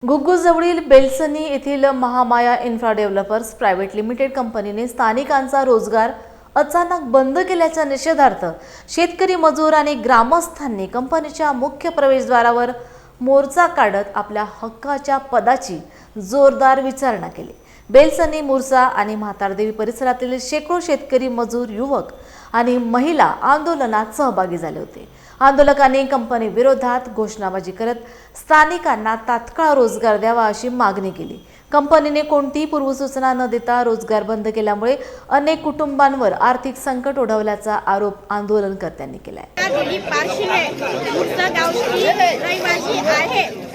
घुग्गुसजवळील बेलसनी येथील Mahamaya infra developers private limited कंपनीने स्थानिकांचा रोजगार अचानक बंद केल्याच्या निषेधार्थ शेतकरी मजूर आणि ग्रामस्थांनी कंपनीच्या मुख्य प्रवेशद्वारावर मोर्चा काढत आपल्या हक्काच्या पदाची जोरदार विचारणा केली। बेलसनी, मुरसा आणि म्हातारदेवी परिसरातील शेकडो शेतकरी मजूर, युवक आणि महिला आंदोलनात सहभागी झाले होते। आंदोलकांनी कंपनी विरोधात घोषणाबाजी करत स्थानिकांना तात्काळ रोजगार द्यावा अशी मागणी केली। कंपनीने कोणतीही पूर्वसूचना न देता रोजगार बंद केल्यामुळे अनेक कुटुंबांवर आर्थिक संकट ओढवल्याचा आरोप आंदोलनकर्त्यांनी केलाय।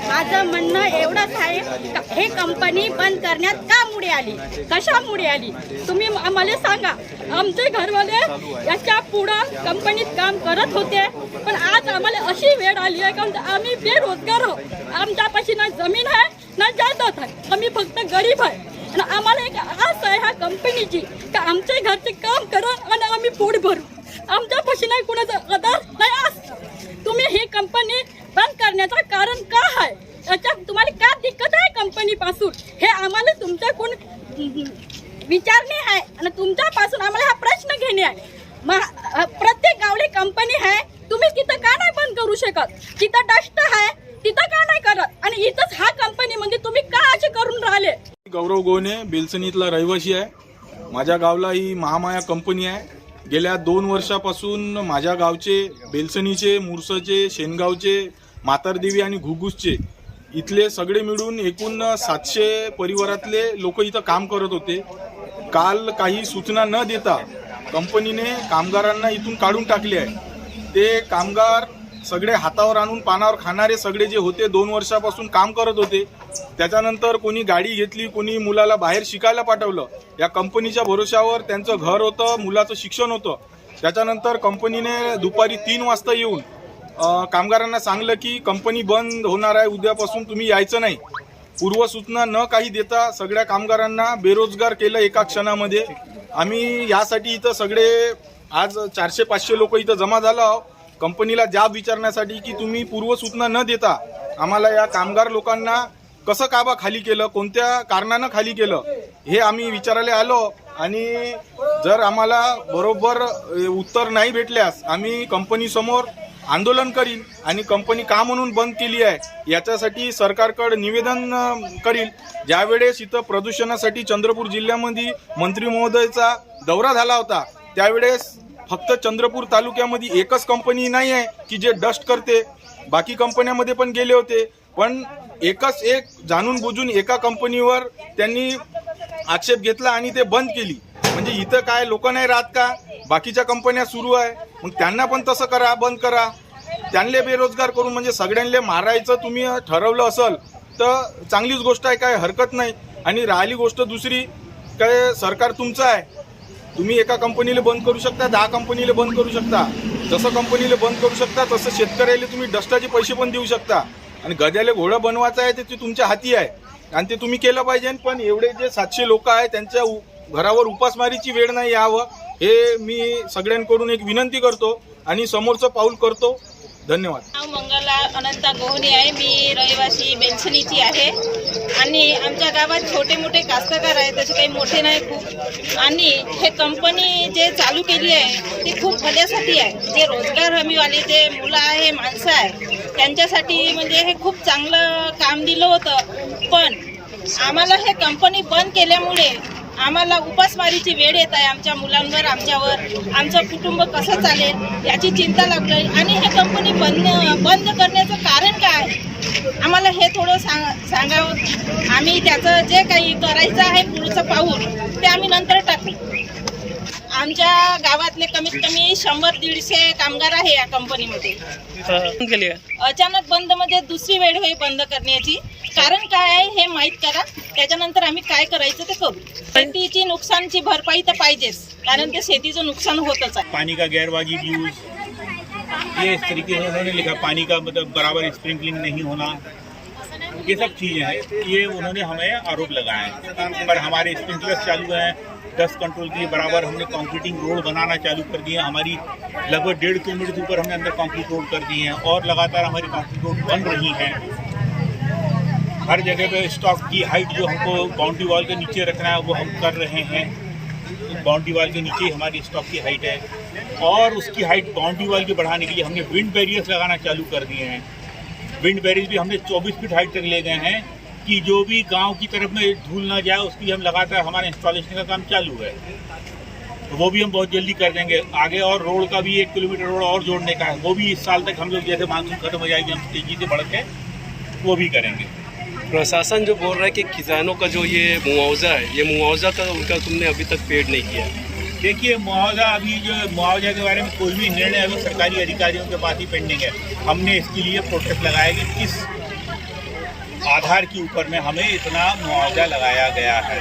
माझं म्हणणं एवढंच आहे, हे कंपनी बंद करण्यात का मुळे आली, कशामुळे आली तुम्ही आम्हाला सांगा। आमचे घरवाले याच्या पुढे कंपनीत काम करत होते, पण आज आम्हाला अशी वेळ आली आहे की आम्ही बेरोजगार आहोत। आमच्यापाशी ना जमीन आहे ना जायदाद आहे, आम्ही फक्त गरीब आहे आणि आम्हाला एक आस आहे ह्या कंपनीची की आमच्या घरचे काम करा आणि आम्ही पोट भरू। आमच्यापाशी नाही कुणाचा आधार नाही आस। तुम्ही ही कंपनी बंद करण्याचं कारण का आहे, याच्यात तुम्हाला काय दिक्कत आहे कंपनी पासून, हे आम्हाला तुमच्याकडून विचारणे आहे आणि तुमच्यापासून आम्हाला हा प्रश्न घेणे आहे। प्रत्येक गावली कंपनी आहे, तुम्ही तिथं का नाही बंद करू शकत? तिथं डस्ट आहे, तिथं का नाही करत? आणि इथंच हा कंपनी म्हणजे तुम्ही का असे करून राहिले? गौरव गोने बेलसनीतला रहिवासी आहे। माझ्या गावला ही महामाया कंपनी आहे। गेल्या 2 वर्षापासून माझ्या गावचे, बेलसनीचे, मुरसाचे, शेनगावचे, म्हातारदेवी आणि घुग्गुसचे इथले सगळे मिळून एकूण 700 परिवारातले लोक इथं काम करत होते। काल काही सूचना न देता कंपनीने कामगारांना इथून काढून टाकले आहे। ते कामगार सगळे हातावर आणून पानावर खाणारे सगळे जे होते, 2 वर्षापासून काम करत होते। त्याच्यानंतर कोणी गाडी घेतली, कोणी मुलाला बाहेर शिकायला पाठवलं। या कंपनीच्या भरोशावर त्यांचं घर होतं, मुलाचं शिक्षण होतं। त्याच्यानंतर कंपनीने दुपारी 3 वाजता येऊन कामगारांना सांगलं की कंपनी बंद होणार आहे, उद्यापासून तुम्ही यायचं नाही। पूर्वसूचना न काही देता सगळ्या कामगारांना बेरोजगार केलं एका क्षणामध्ये। आम्ही यासाठी इथं सगळे आज 400-500 लोक इथं जमा झालो आहोत कंपनीला जाब विचारण्यासाठी की तुम्ही पूर्वसूचना न देता आम्हाला या कामगार लोकांना कसं काबा खाली केलं, कोणत्या कारणानं खाली केलं, हे आम्ही विचारायला आलो। आणि जर आम्हाला बरोबर उत्तर नाही भेटल्यास आम्ही कंपनीसमोर आंदोलन करील आणि कंपनी का म्हणून बंद केली आहे याच्यासाठी सरकारकडे निवेदन करील। ज्यावेळेस इथं प्रदूषणासाठी चंद्रपूर जिल्ह्यामध्ये मंत्री महोदयाचा दौरा झाला होता, त्यावेळेस फक्त चंद्रपूर तालुक्यामध्ये एकच कंपनी नाही आहे की जे डस्ट करते, बाकी कंपन्यांमध्ये पण गेले होते, पण एकच एक जाणून बुजून एका कंपनीवर त्यांनी आक्षेप घेतला आणि ते बंद केली। म्हणजे इथं काय लोक नाही राहत का? बाकीच्या कंपन्या सुरू आहे, मग त्यांना पण तसं करा, बंद करा। त्यांना बेरोजगार करून म्हणजे सगळ्यांना मारायचं तुम्ही ठरवलं असेल तर चांगलीच गोष्ट आहे, काय हरकत नाही। आणि राहिली गोष्ट दुसरी, काय सरकार तुमचं आहे, तुम्ही एका कंपनीला बंद करू शकता, 10 कंपनीला बंद करू शकता। जसं कंपनीला बंद करू शकता तसं शेतकऱ्याला तुम्ही डस्टाचे पैसे पण देऊ शकता। आणि गद्याला घोडं बनवायचं आहे ते तुमच्या हाती आहे आणि ते तुम्ही केलं पाहिजे। पण एवढे जे 700 लोक आहेत त्यांच्या घरावर उपासमारीची वेळ नाही यावं, हे मी सगळ्यांकडून एक विनंती करतो आणि समोरचं पाऊल करतो। धन्यवाद। नाव मंगला अनंता गोहनी आहे, मी रहिवासी बेलसनीची आहे आणि आमच्या गावात छोटे मोठे कास्तकार आहेत, तसे काही मोठे नाही खूप। आणि हे कंपनी जे चालू केली आहे ती खूप भल्यासाठी आहे। जे रोजगार हमीवाले जे मुलं आहे, माणसं आहे, त्यांच्यासाठी म्हणजे हे खूप चांगलं काम दिलं होतं। पण आम्हाला हे कंपनी बंद केल्यामुळे आम्हाला उपासमारीची वेळ येत आहे। आमच्या मुलांवर, आमच्यावर, आमचं कुटुंब कसं चालेल याची चिंता लागली। आणि हे कंपनी बंद करण्याचं कारण काय, आम्हाला हे थोडं सांगावं। आम्ही त्याचं जे काही करायचं आहे पुढचं पाऊल ते आम्ही नंतर टाकू। आमच्या गावातले कमीत कमी 100-150 कामगार आहे या कंपनीमध्ये। अचानक बंद म्हणजे दुसरी वेळ होई बंद करण्याची, कारण काय आहे हे माहीत करा, त्याच्यानंतर आम्ही काय करायचं ते करू। शेतीची नुकसानची भरपाई तर पाहिजेच, कारण ते शेतीचं नुकसान होतच आहे। पानी का गैरवाजिब यूज, ये इस तरीके से उन्होंने लिखा, पानी का मतलब बराबर स्प्रिंकलिंग नहीं होना, ये सब चीज़ें हैं, ये उन्होंने हमें आरोप लगाए हैं। पर हमारे स्प्रिंकलर्स चालू हैं, डस्ट कंट्रोल के लिए बराबर हमने कंक्रीटिंग रोड बनाना चालू कर दिए। हमारी लगभग 1.5 किलोमीटर के ऊपर हमने अंदर कंक्रीट रोड कर दी हैं और लगातार हमारी कंक्रीट रोड बन रही हैं। हर जगह पे स्टॉक की हाइट जो हमको बाउंड्री वॉल के नीचे रखना है वो हम कर रहे हैं। बाउंड्री वॉल के नीचे हमारी स्टॉक की हाइट है और उसकी हाइट बाउंड्री वॉल की बढ़ाने के लिए हमने विंड बैरियर्स लगाना चालू कर दिए हैं। विंड बैरियर्स भी हमने 24 फीट हाइट तक ले गए हैं कि जो भी गांव की तरफ में धूल ना जाए उसकी हम लगातार हमारे इंस्टॉलेशन का काम चालू है। तो वो भी हम बहुत जल्दी कर देंगे। आगे और रोड का भी 1 किलोमीटर रोड और जोड़ने का है, वो भी इस साल तक हम लोग जैसे मानसून खत्म हो जाएगी हम तेजी से बढ़ के वो भी करेंगे। प्रशासन जो बोल रहा है कि किसानों का जो ये मुआवजा है, ये मुआवजा का उनका तुमने अभी तक पेड नहीं किया। देखिए मुआवजा अभी जो मुआवजा के बारे में कोई भी निर्णय अभी सरकारी अधिकारियों के पास ही पेंडिंग है। हमने इसके लिए प्रोटेस्ट लगाया कि किस आधार के ऊपर में हमें इतना मुआवजा लगाया गया है।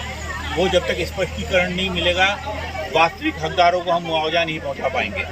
वो जब तक स्पष्टीकरण नहीं मिलेगा वास्तविक हकदारों को हम मुआवजा नहीं पहुंचा पाएंगे।